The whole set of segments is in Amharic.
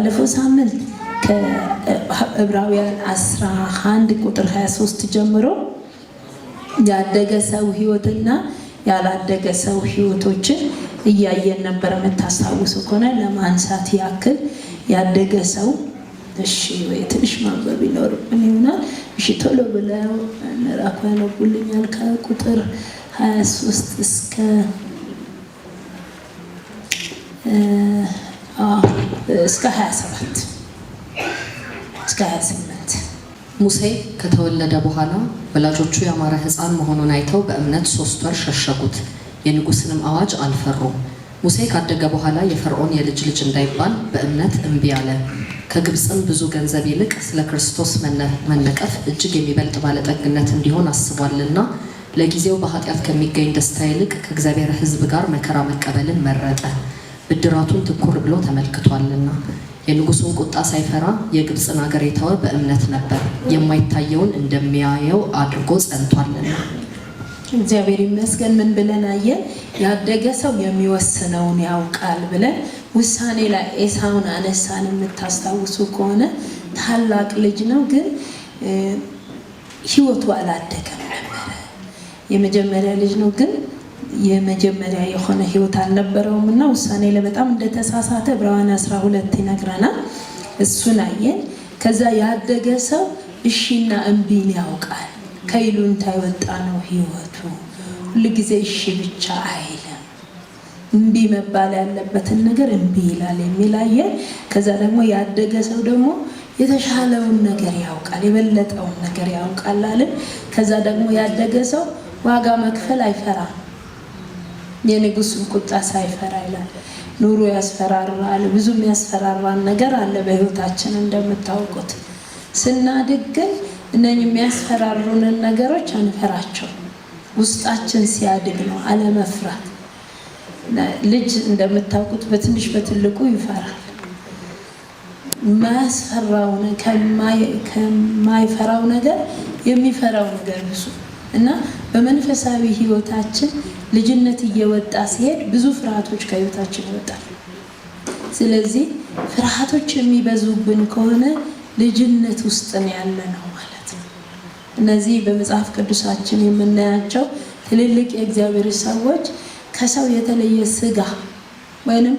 ባለፈው ሳምንት ከዕብራውያን 11 ቁጥር 23 ጀምሮ ያደገ ሰው ህይወትና ያላደገ ሰው ህይወቶችን እያየን ነበር። መታሳውሱ ከሆነ ለማንሳት ያክል ያደገ ሰው እሺ ወይ ትንሽ ማንበብ ይኖርብን ይሆናል። እሺ ቶሎ ብለው ምዕራፍ ያነቡልኛል ከቁጥር 23 እስከ 27 እስከ 28። ሙሴ ከተወለደ በኋላ ወላጆቹ ያማረ ሕፃን መሆኑን አይተው በእምነት 3 ወር ሸሸጉት፣ የንጉሥንም አዋጅ አልፈሩም። ሙሴ ካደገ በኋላ የፈርዖን የልጅ ልጅ እንዳይባል በእምነት እምቢ አለ። ከግብፅም ብዙ ገንዘብ ይልቅ ስለ ክርስቶስ መነቀፍ እጅግ የሚበልጥ ባለጠግነት እንዲሆን አስቧልና ለጊዜው በኃጢአት ከሚገኝ ደስታ ይልቅ ከእግዚአብሔር ሕዝብ ጋር መከራ መቀበልን መረጠ፣ ብድራቱን ትኩር ብሎ ተመልክቷልና። የንጉሱን ቁጣ ሳይፈራ የግብፅን አገር የተወ በእምነት ነበር፣ የማይታየውን እንደሚያየው አድርጎ ጸንቷልና። እግዚአብሔር ይመስገን። ምን ብለን አየን? ያደገ ሰው የሚወስነውን ያውቃል ብለን ውሳኔ ላይ ኤሳውን አነሳን። የምታስታውሱ ከሆነ ታላቅ ልጅ ነው፣ ግን ህይወቱ አላደገም ነበረ። የመጀመሪያ ልጅ ነው፣ ግን የመጀመሪያ የሆነ ህይወት አልነበረውም እና ውሳኔ ላይ በጣም እንደተሳሳተ ዕብራውያን 12 ይነግረናል። እሱን አየን። ከዛ ያደገ ሰው እሺና እምቢን ያውቃል። ከይሉንታ የወጣ ነው ህይወቱ። ሁልጊዜ እሺ ብቻ አይልም፣ እምቢ መባል ያለበትን ነገር እምቢ ይላል የሚል አየን። ከዛ ደግሞ ያደገ ሰው ደግሞ የተሻለውን ነገር ያውቃል፣ የበለጠውን ነገር ያውቃል አለን። ከዛ ደግሞ ያደገ ሰው ዋጋ መክፈል አይፈራም፣ የንጉሱን ቁጣ ሳይፈራ ይላል። ኑሮ ያስፈራራል፣ ብዙ የሚያስፈራራን ነገር አለ በህይወታችን እንደምታውቁት። ስናድግ ግን እነኚህ የሚያስፈራሩንን ነገሮች አንፈራቸው። ውስጣችን ሲያድግ ነው አለመፍራት። ልጅ እንደምታውቁት በትንሽ በትልቁ ይፈራል። ከማይፈራው ነገር የሚፈራው ነገር ብዙ እና በመንፈሳዊ ህይወታችን ልጅነት እየወጣ ሲሄድ ብዙ ፍርሃቶች ከህይወታችን ይወጣል። ስለዚህ ፍርሃቶች የሚበዙብን ከሆነ ልጅነት ውስጥ ነው ያለ ነው ማለት ነው። እነዚህ በመጽሐፍ ቅዱሳችን የምናያቸው ትልልቅ የእግዚአብሔር ሰዎች ከሰው የተለየ ስጋ ወይንም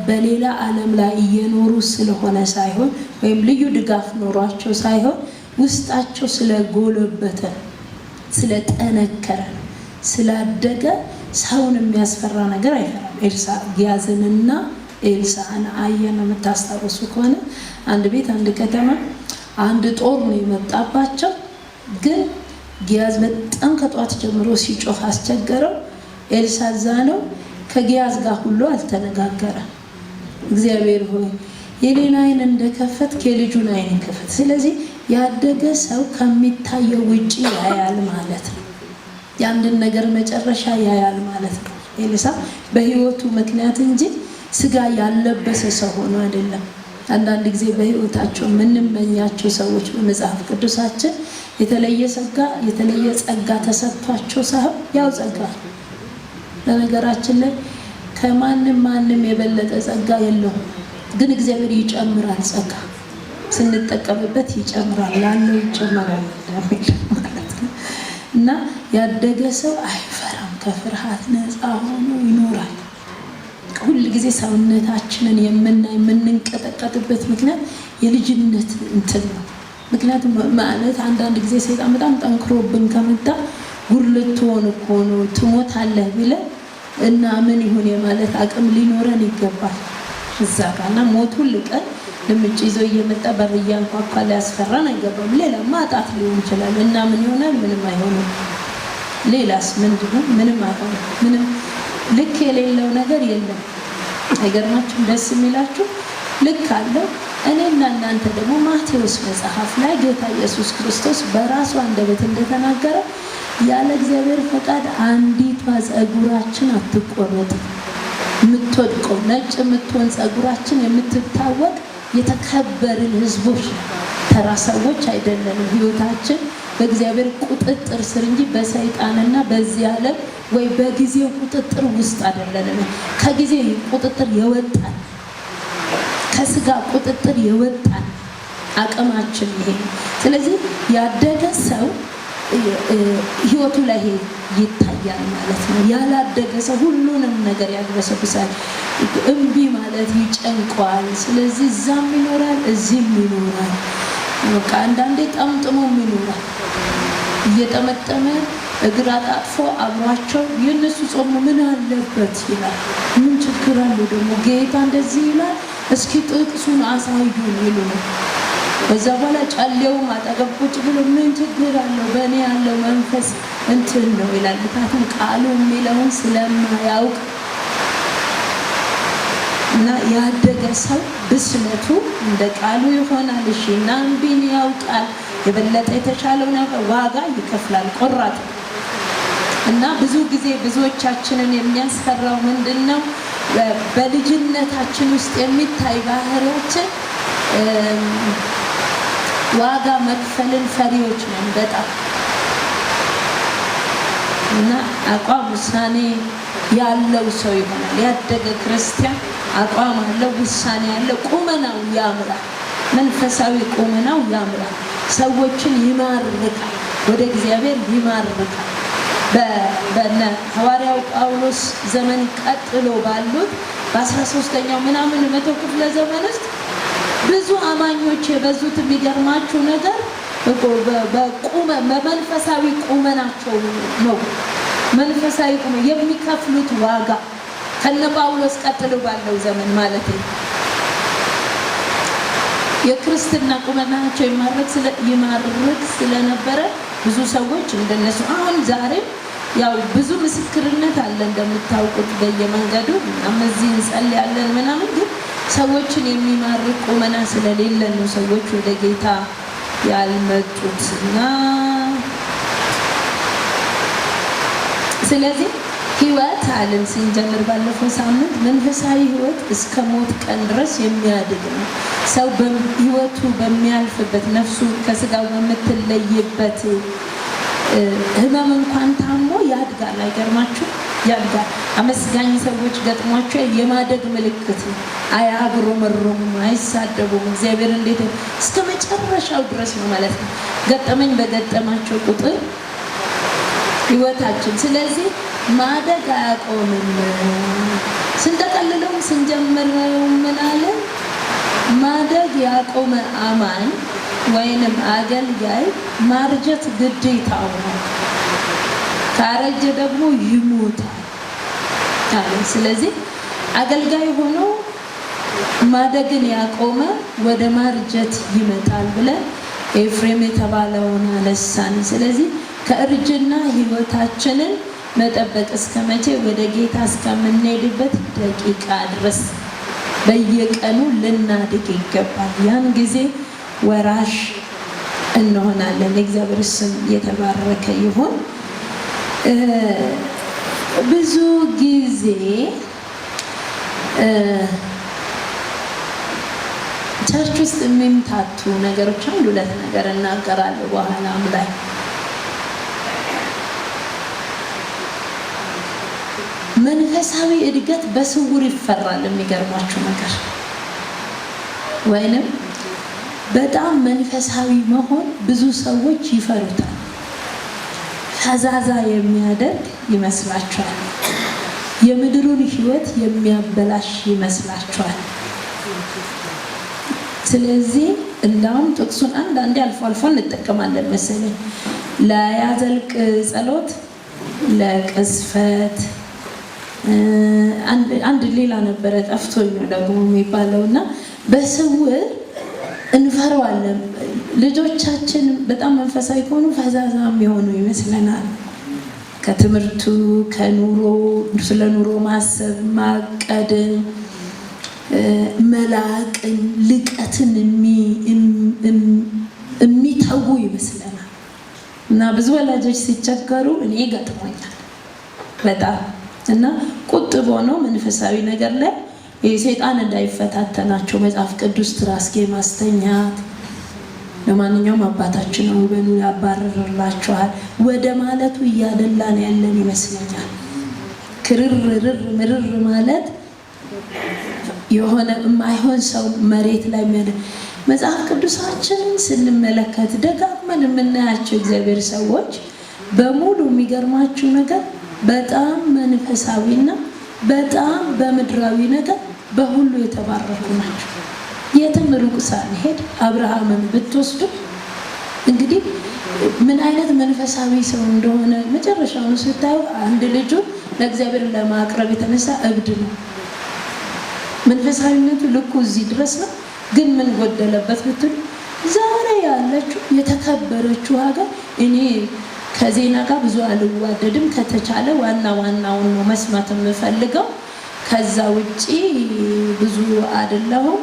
በሌላ ዓለም ላይ እየኖሩ ስለሆነ ሳይሆን ወይም ልዩ ድጋፍ ኖሯቸው ሳይሆን ውስጣቸው ስለጎለበተ ስለጠነከረ ስላደገ ሰውን የሚያስፈራ ነገር አይፈራም። ኤልሳ ጊያዝንና ኤልሳዕን አየን። የምታስታውሱ ከሆነ አንድ ቤት አንድ ከተማ አንድ ጦር ነው የመጣባቸው። ግን ጊያዝ በጣም ከጧት ጀምሮ ሲጮህ አስቸገረው። ኤልሳ እዛ ነው፣ ከጊያዝ ጋር ሁሉ አልተነጋገረም። እግዚአብሔር ሆይ የኔን አይን እንደከፈትክ የልጁን አይን ከፈት። ስለዚህ ያደገ ሰው ከሚታየው ውጪ ያያል ማለት ነው። የአንድን ነገር መጨረሻ ያያል ማለት ነው። ኤልሳ በህይወቱ ምክንያት እንጂ ስጋ ያለበሰ ሰው ሆኖ አይደለም። አንዳንድ ጊዜ በህይወታቸው የምንመኛቸው ሰዎች በመጽሐፍ ቅዱሳችን የተለየ ጸጋ ተሰጥቷቸው ሳይሆን ያው ጸጋ። በነገራችን ላይ ከማንም የበለጠ ጸጋ የለውም፣ ግን እግዚአብሔር ይጨምራል። ጸጋ ስንጠቀምበት ይጨምራል፣ ላለው ይጨምራል ማለት ነው። እና ያደገ ሰው አይፈራም፣ ከፍርሃት ነፃ ሆኖ ይኖራል። ሁል ጊዜ ሰውነታችንን የምንንቀጠቀጥበት ምክንያት የልጅነት እንትን ነው። ምክንያቱም ማለት አንዳንድ ጊዜ ሰይጣን በጣም ጠንክሮብን ከመጣ ጉርልት ሆኖ እኮ ነው ትሞታለህ ቢለን እና ምን ይሁን የማለት አቅም ሊኖረን ይገባል። እዛ ጋርና ሞት ሁል ቀን ልምጭ ይዞ እየመጣ በር እያንኳኳ ሊያስፈራን አይገባም። ሌላ ማጣት ሊሆን ይችላል እና ምን ይሆናል? ምንም አይሆንም። ሌላስ ምንድነው? ምንም አይሆንም። ምንም ልክ የሌለው ነገር የለም። አይገርማችሁም? ደስ የሚላችሁ ልክ አለው። እኔና እናንተ ደግሞ ማቴዎስ መጽሐፍ ላይ ጌታ ኢየሱስ ክርስቶስ በራሱ አንደበት እንደተናገረ ያለ እግዚአብሔር ፈቃድ አንዲቷ ጸጉራችን አትቆረጥም። የምትወድቀው ነጭ የምትሆን ጸጉራችን የምትታወቅ የተከበርን ህዝቦች ተራ ሰዎች አይደለንም። ህይወታችን በእግዚአብሔር ቁጥጥር ስር እንጂ በሰይጣንና በዚህ ዓለም ወይ በጊዜው ቁጥጥር ውስጥ አይደለንም። ከጊዜ ቁጥጥር የወጣን ከስጋ ቁጥጥር የወጣን አቅማችን ይሄ ነው። ስለዚህ ያደገ ሰው ህይወቱ ላይ ይታያል ማለት ነው። ያላደገ ሰው ሁሉንም ነገር ያግበሰብሳል። እምቢ ማለት ይጨንቀዋል። ስለዚህ እዛም ይኖራል እዚህም ይኖራል። በቃ አንዳንዴ ጠምጥሞም ይኖራል። እየጠመጠመ እግር አጣጥፎ አብሯቸው የእነሱ ጾም ምን አለበት ይላል። ምን ችግር አለው ደግሞ ጌታ እንደዚህ ይላል፣ እስኪ ጥቅሱን አሳዩን ይሉ ነው። በዛ በኋላ ጫሌውም አጠገብ ቁጭ ብሎ ምን ችግር አለው በእኔ ያለው መንፈስ እንትን ነው ይላል። ምክንያቱም ቃሉ የሚለውን ስለማያውቅ እና ያደገ ሰው ብስለቱ እንደ ቃሉ ይሆናል። እሺ እና እምቢን ያውቃል። የበለጠ የተሻለውን ዋጋ ይከፍላል። ቆራጥ እና ብዙ ጊዜ ብዙዎቻችንን የሚያስፈራው ምንድን ነው? በልጅነታችን ውስጥ የሚታይ ባህሪያችን ዋጋ መክፈልን ፈሪዎች ነን በጣም እና አቋም ውሳኔ ያለው ሰው ይሆናል። ያደገ ክርስቲያን አቋም አለው፣ ውሳኔ ያለው፣ ቁመናው ያምራል። መንፈሳዊ ቁመናው ያምራል። ሰዎችን ይማርካል፣ ወደ እግዚአብሔር ይማርካል። በነ ሐዋርያው ጳውሎስ ዘመን ቀጥሎ ባሉት በ13ኛው ምናምን መቶ ክፍለ ዘመን ውስጥ ብዙ አማኞች የበዙት የሚገርማችሁ ነገር በመንፈሳዊ ቁመናቸው ነው። መንፈሳዊ ቁመና የሚከፍሉት ዋጋ ከነ ጳውሎስ ቀጥሎ ባለው ዘመን ማለት ነው። የክርስትና ቁመናቸው ይማርክ ስለነበረ ብዙ ሰዎች እንደነሱ አሁን ዛሬ ያው ብዙ ምስክርነት አለ እንደምታውቁት በየመንገዱ እዚህ እንጸልያለን ምናምን፣ ግን ሰዎችን የሚማርክ ቁመና ስለሌለን ነው ሰዎች ወደ ጌታ ያልመጡት። እና ስለዚህ ህይወት አለን ስንጀምር ባለፈው ሳምንት መንፈሳዊ ህይወት እስከ ሞት ቀን ድረስ የሚያድግ ነው። ሰው በህይወቱ በሚያልፍበት ነፍሱ ከስጋው በምትለይበት ህመም እንኳን ታሞ ያድጋል። አይገርማችሁ? ያድጋል። አመስጋኝ ሰዎች ገጥሟቸው የማደግ ምልክት ነው። አያጉረመርሙም፣ አይሳደቡም። እግዚአብሔር እንዴት እስከ መጨረሻው ድረስ ነው ማለት ነው። ገጠመኝ በገጠማቸው ቁጥር ህይወታችን ስለዚህ ማደግ አያቆምም። ስንጠቀልለው ስንጀምረው ምን አለ? ማደግ ያቆመ አማኝ ወይንም አገልጋይ ማርጀት ግዴታው ነው። ካረጀ ደግሞ ይሞታል። ስለዚህ አገልጋይ ሆኖ ማደግን ያቆመ ወደ ማርጀት ይመጣል ብለን ኤፍሬም የተባለውን አነሳን። ስለዚህ ከእርጅና ህይወታችንን መጠበቅ እስከ መቼ? ወደ ጌታ እስከምንሄድበት ደቂቃ ድረስ በየቀኑ ልናድግ ይገባል። ያን ጊዜ ወራሽ እንሆናለን። እግዚአብሔር ስም የተባረከ ይሁን። ብዙ ጊዜ ቸርች ውስጥ የሚምታቱ ነገሮች አንድ ሁለት ነገር እናገራለሁ በኋላም ላይ መንፈሳዊ እድገት በስውር ይፈራል። የሚገርማችሁ ነገር ወይንም በጣም መንፈሳዊ መሆን ብዙ ሰዎች ይፈሩታል። ፈዛዛ የሚያደርግ ይመስላችኋል። የምድሩን ህይወት የሚያበላሽ ይመስላችኋል። ስለዚህ እንዳውም ጥቅሱን አንዳንዴ አልፎ አልፎ እንጠቀማለን መሰለኝ። ለያዘልቅ ጸሎት ለቅስፈት አንድ ሌላ ነበረ ጠፍቶኝ ነው ደግሞ የሚባለው እና በስውር እንፈራዋለን። ልጆቻችን በጣም መንፈሳዊ ከሆኑ ፈዛዛ የሚሆኑ ይመስለናል። ከትምህርቱ ከኑሮ ስለ ኑሮ ማሰብ ማቀድን መላቅን ልቀትን የሚተዉ ይመስለናል። እና ብዙ ወላጆች ሲቸገሩ እኔ ገጥሞኛል በጣም እና ቁጥብ ሆነው መንፈሳዊ ነገር ላይ የሰይጣን እንዳይፈታተናቸው መጽሐፍ ቅዱስ ትራስጌ ማስተኛት፣ ለማንኛውም አባታችን ነው በሉ ያባረርላችኋል ወደ ማለቱ እያደላን ያለን ይመስለኛል። ክርርር ምርር ማለት የሆነ የማይሆን ሰው መሬት ላይ መጽሐፍ ቅዱሳችንን ስንመለከት ደጋግመን የምናያቸው እግዚአብሔር ሰዎች በሙሉ የሚገርማችሁ ነገር በጣም መንፈሳዊና በጣም በምድራዊ ነገር በሁሉ የተባረኩ ናቸው። የትም ሩቅ ሳንሄድ አብርሃምን ብትወስዱ እንግዲህ ምን አይነት መንፈሳዊ ሰው እንደሆነ መጨረሻውን ስታዩ አንድ ልጁ ለእግዚአብሔር ለማቅረብ የተነሳ እብድ ነው። መንፈሳዊነቱ ልኩ እዚህ ድረስ ነው። ግን ምን ጎደለበት ብትሉ ዛሬ ያለችው የተከበረችው ሀገር እኔ ከዜና ጋር ብዙ አልዋደድም። ከተቻለ ዋናውን ነው መስማት የምፈልገው። ከዛ ውጪ ብዙ አይደለሁም።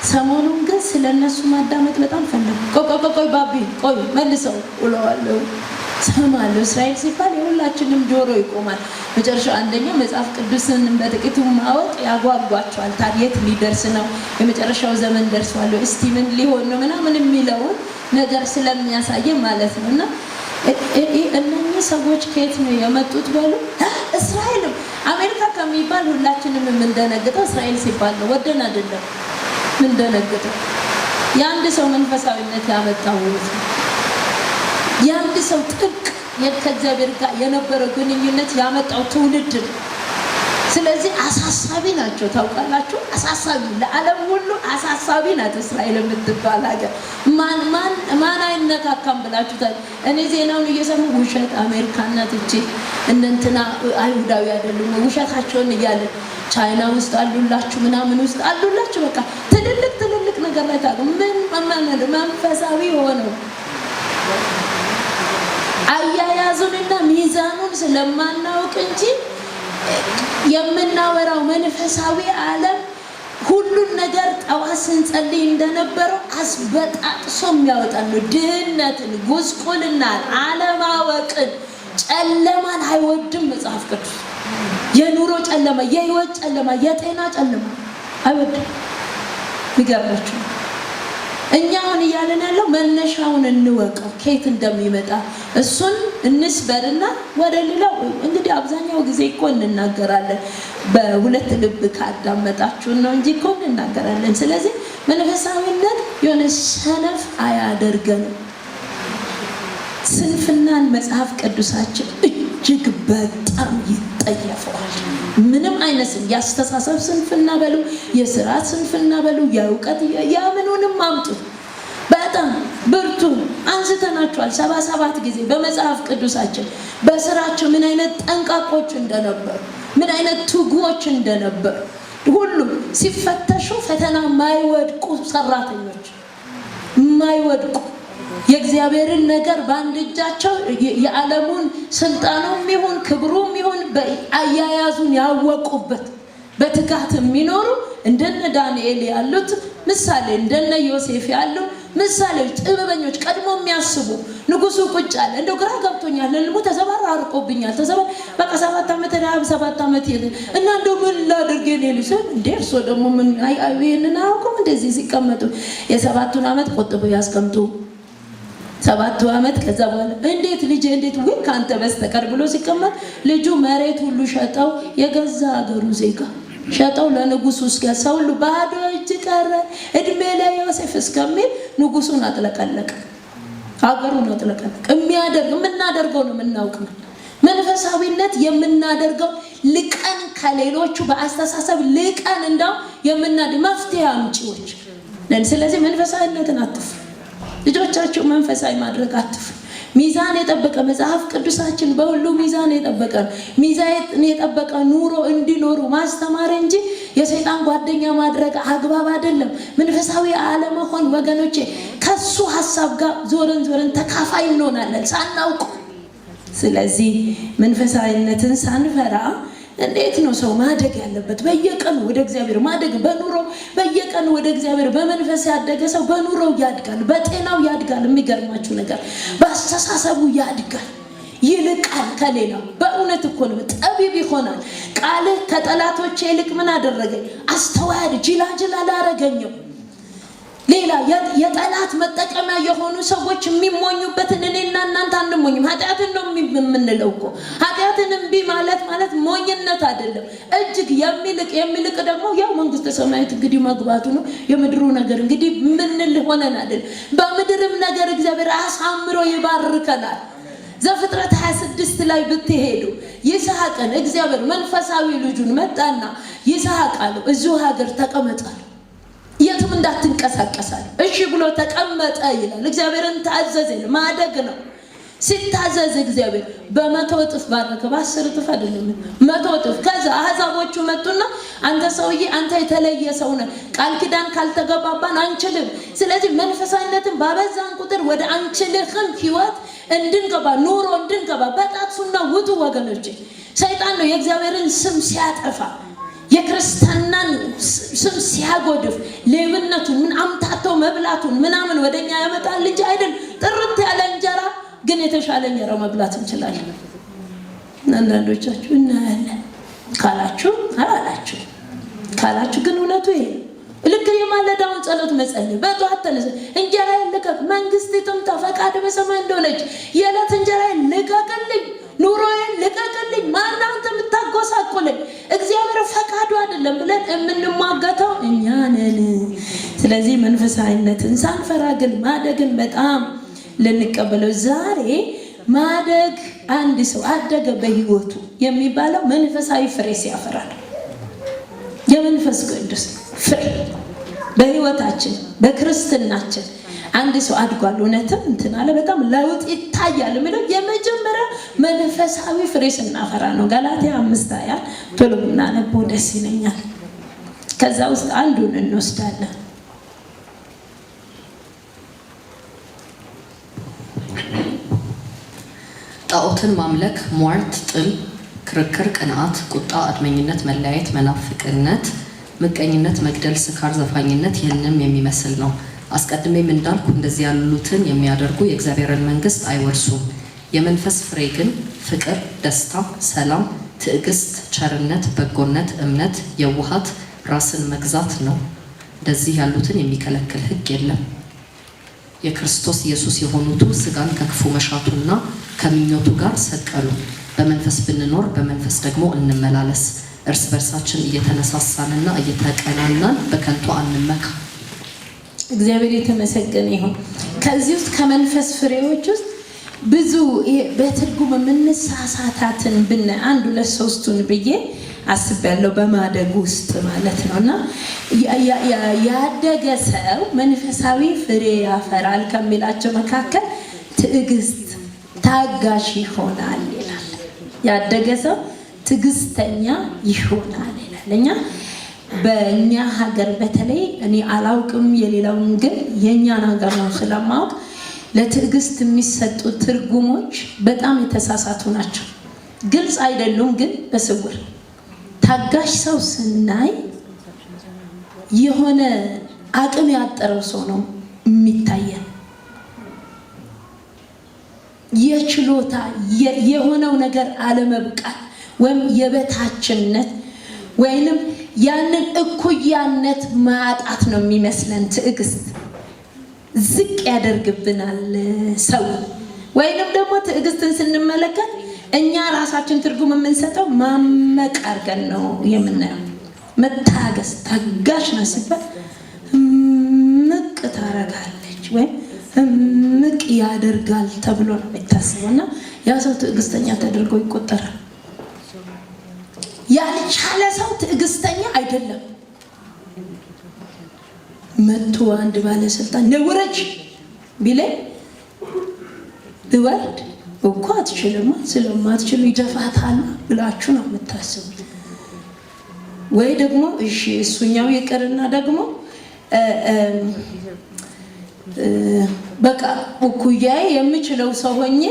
ሰሞኑን ግን ስለነሱ ማዳመጥ በጣም ፈልጌ ቆይ ባቢ ቆይ መልሰው ውለዋለሁ ሰማለሁ። እስራኤል ሲባል የሁላችንም ጆሮ ይቆማል። መጨረሻው አንደኛ መጽሐፍ ቅዱስን በጥቂቱ ማወቅ ያጓጓቸዋል። ታዲያ ሊደርስ ነው የመጨረሻው ዘመን ደርሷል፣ እስቲ ምን ሊሆን ነው ምናምን የሚለውን ነገር ስለሚያሳየ ማለት ነው። እና እነኚህ ሰዎች ከየት ነው የመጡት በሉ? እስራኤልም አሜሪካ ከሚባል ሁላችንም የምንደነግጠው እስራኤል ሲባል ነው። ወደን አይደለም ምንደነግጠው። የአንድ ሰው መንፈሳዊነት ያመጣው ነው። የአንድ ሰው ጥልቅ ከእግዚአብሔር ጋር የነበረው ግንኙነት ያመጣው ትውልድ ነው። ስለዚህ አሳሳቢ ናቸው። ታውቃላችሁ፣ አሳሳቢ ለዓለም ሁሉ አሳሳቢ ናት እስራኤል የምትባል ሀገር። ማን አይነካካም ብላችሁታል? እኔ ዜናውን እየሰሙ ውሸት አሜሪካና ትቼ እንትና አይሁዳዊ አይደሉም ውሸታቸውን እያለ ቻይና ውስጥ አሉላችሁ ምናምን ውስጥ አሉላችሁ በቃ ትልልቅ ነገር ላይ ታውቁ ምን መንፈሳዊ ሆነው አያያዙንና ሚዛኑን ስለማናውቅ እንጂ የምናወራው መንፈሳዊ ዓለም ሁሉን ነገር ጠዋት ስንጸልይ እንደነበረው አስበጣጥሶ የሚያወጣ ነው። ድህነትን፣ ጉስቁልናን፣ አለማወቅን፣ ጨለማን አይወድም መጽሐፍ ቅዱስ። የኑሮ ጨለማ፣ የህይወት ጨለማ፣ የጤና ጨለማ አይወድም። ይገርማችሁ እኛ አሁን እያለን ያለው መነሻውን እንወቀው ከየት እንደሚመጣ እሱን እንስበርና ወደ ሌላው እንግዲህ አብዛኛው ጊዜ እኮ እንናገራለን። በሁለት ልብ ካዳመጣችሁ ነው እንጂ እኮ እንናገራለን። ስለዚህ መንፈሳዊነት የሆነ ሰነፍ አያደርገንም። ስንፍናን መጽሐፍ ቅዱሳችን እጅግ በጣም ይጠየፈዋል። ምንም አይነት ያስተሳሰብ ስንፍና በሉ፣ የስራ ስንፍና በሉ፣ የእውቀት ያምኑንም አምጡ በጣም ብርቱ አንስተናቸዋል 77 ጊዜ በመጽሐፍ ቅዱሳችን። በስራቸው ምን አይነት ጠንቃቆች እንደነበሩ፣ ምን አይነት ትጉዎች እንደነበሩ ሁሉም ሲፈተሹ ፈተና ማይወድቁ ሰራተኞች ማይወድቁ የእግዚአብሔርን ነገር በአንድ እጃቸው የዓለሙን ስልጣኑም ይሁን ክብሩም ይሁን አያያዙን ያወቁበት በትጋት የሚኖሩ እንደነ ዳንኤል ያሉት ምሳሌ፣ እንደነ ዮሴፍ ያሉ ምሳሌዎች፣ ጥበበኞች፣ ቀድሞ የሚያስቡ ንጉሱ ቁጭ አለ እንደው ግራ ገብቶኛል ልሙ ተዘባርቆብኛል በቃ 7 ዓመት ራብ 7 ዓመት እና እንደው ምን ላድርግ የሌሉስ እንደ እርሶ ደግሞ ምን አይየንን አውቁም እንደዚህ ሲቀመጡ የ7ቱን ዓመት ቆጥበው ያስቀምጡ 7 ዓመት ከዛ በኋላ እንዴት ልጅ እንዴት ወይ ካንተ በስተቀር ብሎ ሲቀመጥ ልጁ መሬት ሁሉ ሸጠው የገዛ ሀገሩ ዜጋ ሸጠው ለንጉሱ እስከሰው ሁሉ ባዶ እጅ ቀረ። እድሜ ላይ ዮሴፍ እስከሚል ንጉሱን አጥለቀለቀ፣ ሀገሩን አጥለቀለቀ። የምናደርገው ነው የምናውቀው። መንፈሳዊነት የምናደርገው ልቀን ከሌሎቹ በአስተሳሰብ ልቀን እንዳው መፍትሄ አምጪዎች ነን። ስለዚህ መንፈሳዊነትን አትፍሩ። ልጆቻችሁ መንፈሳዊ ማድረግ አትፍሩ። ሚዛን የጠበቀ መጽሐፍ ቅዱሳችን በሁሉ ሚዛን የጠበቀ ሚዛን የጠበቀ ኑሮ እንዲኖሩ ማስተማር እንጂ የሰይጣን ጓደኛ ማድረግ አግባብ አይደለም። መንፈሳዊ አለመሆን ወገኖቼ ከሱ ሐሳብ ጋር ዞረን ተካፋይ እንሆናለን ሳናውቅ። ስለዚህ መንፈሳዊነትን ሳንፈራ እንዴት ነው ሰው ማደግ ያለበት? በየቀኑ ወደ እግዚአብሔር ማደግ በኑሮ በየቀኑ ወደ እግዚአብሔር በመንፈስ ያደገ ሰው በኑሮው ያድጋል፣ በጤናው ያድጋል። የሚገርማችሁ ነገር በአስተሳሰቡ ያድጋል፣ ይልቃል ከሌላው። በእውነት እኮ ነው ጠቢብ ይሆናል። ቃልህ ከጠላቶቼ ይልቅ ምን አደረገኝ? አስተዋይ ጅላጅል አላረገኝም። ሌላ የጠላት መጠቀሚያ የሆኑ ሰዎች የሚሞኙበትን እኔና እናንተ አንሞኝም። ኃጢአትን ነው የምንለው እኮ ኃጢአት መስማትን እምቢ ማለት ሞኝነት አይደለም። እጅግ የሚልቅ ደግሞ ያው መንግስተ ሰማያት እንግዲህ መግባቱ ነው። የምድሩ ነገር እንግዲህ ምን ሆነን አይደል? በምድርም ነገር እግዚአብሔር አሳምሮ ይባርከናል። ዘፍጥረት 26 ላይ ብትሄዱ ይስሐቅን እግዚአብሔር መንፈሳዊ ልጁን መጣና ይስሐቅ አለው እዚሁ ሀገር ተቀመጣል፣ የትም እንዳትንቀሳቀሳል። እሺ ብሎ ተቀመጠ ይላል። እግዚአብሔርን ታዘዘ። ማደግ ነው። ሲታዘዝ እግዚአብሔር በ100 እጥፍ ባረከ። በ10 እጥፍ አይደለም 100 እጥፍ። ከዛ አሕዛቦቹ መጡና አንተ ሰውዬ አንተ የተለየ ሰው ነህ፣ ቃል ኪዳን ካልተገባባን አንችልም። ስለዚህ መንፈሳዊነትን ባበዛን ቁጥር ወደ አንችልህም ህይወት እንድንገባ ኑሮ እንድንገባ በጣቱና ውጡ ወገኖቼ። ሰይጣን ነው የእግዚአብሔርን ስም ሲያጠፋ የክርስቲያናን ስም ሲያጎድፍ ሌብነቱን ምን አምታተው መብላቱን ምናምን ወደኛ ያመጣል እንጂ አይደል። ጥርት ያለ እንጀራ ግን የተሻለ እንጀራ መብላት እንችላለን። አንዳንዶቻችሁ እናያለን ካላችሁ አላላችሁ ካላችሁ ግን እውነቱ ይሄ ልክ የማለዳውን ጸሎት መጸለይ በጧት ተነስ እንጀራ ልቀቅ፣ መንግስት ትምጣ፣ ፈቃድ በሰማይ እንደሆነች የዕለት እንጀራ ልቀቅልኝ፣ ኑሮዬን ልቀቅልኝ፣ ማነው አንተ የምታጎሳቁልኝ? እግዚአብሔር ፈቃዱ አይደለም ብለን የምንሟገተው እኛ ነን። ስለዚህ መንፈሳዊነትን ሳንፈራ ግን ማደግን በጣም ልንቀበለው። ዛሬ ማደግ አንድ ሰው አደገ በህይወቱ የሚባለው መንፈሳዊ ፍሬ ሲያፈራ ነው። የመንፈስ ቅዱስ ፍሬ በህይወታችን በክርስትናችን አንድ ሰው አድጓል፣ እውነትም እንትን አለ፣ በጣም ለውጥ ይታያል የሚለው የመጀመሪያ መንፈሳዊ ፍሬ ስናፈራ ነው። ገላትያ 5:20 ቶሎ ብናነበው ደስ ይለኛል። ከዛ ውስጥ አንዱን እንወስዳለን። ጣዖትን ማምለክ፣ ሟርት፣ ጥል፣ ክርክር፣ ቅንዓት፣ ቁጣ፣ አድመኝነት፣ መለያየት፣ መናፍቅነት፣ ምቀኝነት፣ መግደል፣ ስካር፣ ዘፋኝነት ይህንም የሚመስል ነው። አስቀድሜም እንዳልኩ እንደዚህ ያሉትን የሚያደርጉ የእግዚአብሔርን መንግስት አይወርሱም። የመንፈስ ፍሬ ግን ፍቅር፣ ደስታ፣ ሰላም፣ ትዕግስት፣ ቸርነት፣ በጎነት፣ እምነት፣ የዋሃት፣ ራስን መግዛት ነው። እንደዚህ ያሉትን የሚከለክል ሕግ የለም። የክርስቶስ ኢየሱስ የሆኑቱ ስጋን ከክፉ መሻቱና ከምኞቱ ጋር ሰቀሉ። በመንፈስ ብንኖር በመንፈስ ደግሞ እንመላለስ። እርስ በርሳችን እየተነሳሳንና እየተቀናናን በከንቱ አንመካ። እግዚአብሔር የተመሰገነ ይሁን። ከዚህ ውስጥ ከመንፈስ ፍሬዎች ውስጥ ብዙ በትርጉም የምንሳሳታትን ብናይ 1 2 3ቱን ብዬ አስቤያለሁ። በማደግ ውስጥ ማለት ነውና ያደገ ሰው መንፈሳዊ ፍሬ ያፈራል ከሚላቸው መካከል ትዕግስት፣ ታጋሽ ይሆናል ይላል። ያደገ ሰው ትዕግስተኛ ይሆናል ይላል። እኛ በእኛ ሀገር በተለይ እኔ አላውቅም የሌላውን ግን የእኛን ሀገር ነው ስለማውቅ ለትዕግስት የሚሰጡ ትርጉሞች በጣም የተሳሳቱ ናቸው። ግልጽ አይደሉም፣ ግን በስውር ታጋሽ ሰው ስናይ የሆነ አቅም ያጠረው ሰው ነው የሚታየን። የችሎታ የሆነው ነገር አለመብቃት ወይም የበታችነት ወይንም ያንን እኩያነት ማጣት ነው የሚመስለን። ትዕግስት ዝቅ ያደርግብናል ሰው። ወይንም ደግሞ ትዕግስትን ስንመለከት እኛ ራሳችን ትርጉም የምንሰጠው ማመቅ አድርገን ነው የምናየው። መታገስ ታጋሽ ነው ሲባል ምቅ ታረጋለች ወይም ምቅ ያደርጋል ተብሎ ነው የሚታሰበው እና ያ ሰው ትዕግስተኛ ተደርጎ ይቆጠራል። ያልቻለ ሰው ትዕግስተኛ አይደለም። መጥቶ አንድ ባለስልጣን ነውረጅ ቢለኝ ብወርድ እኮ አትችልም፣ ስለማትችሉ ይደፋታል ብላችሁ ነው የምታስቡት። ወይ ደግሞ እሺ እሱኛው ይቅርና ደግሞ በቃ እኩያዬ የምችለው ሰው ሆኜ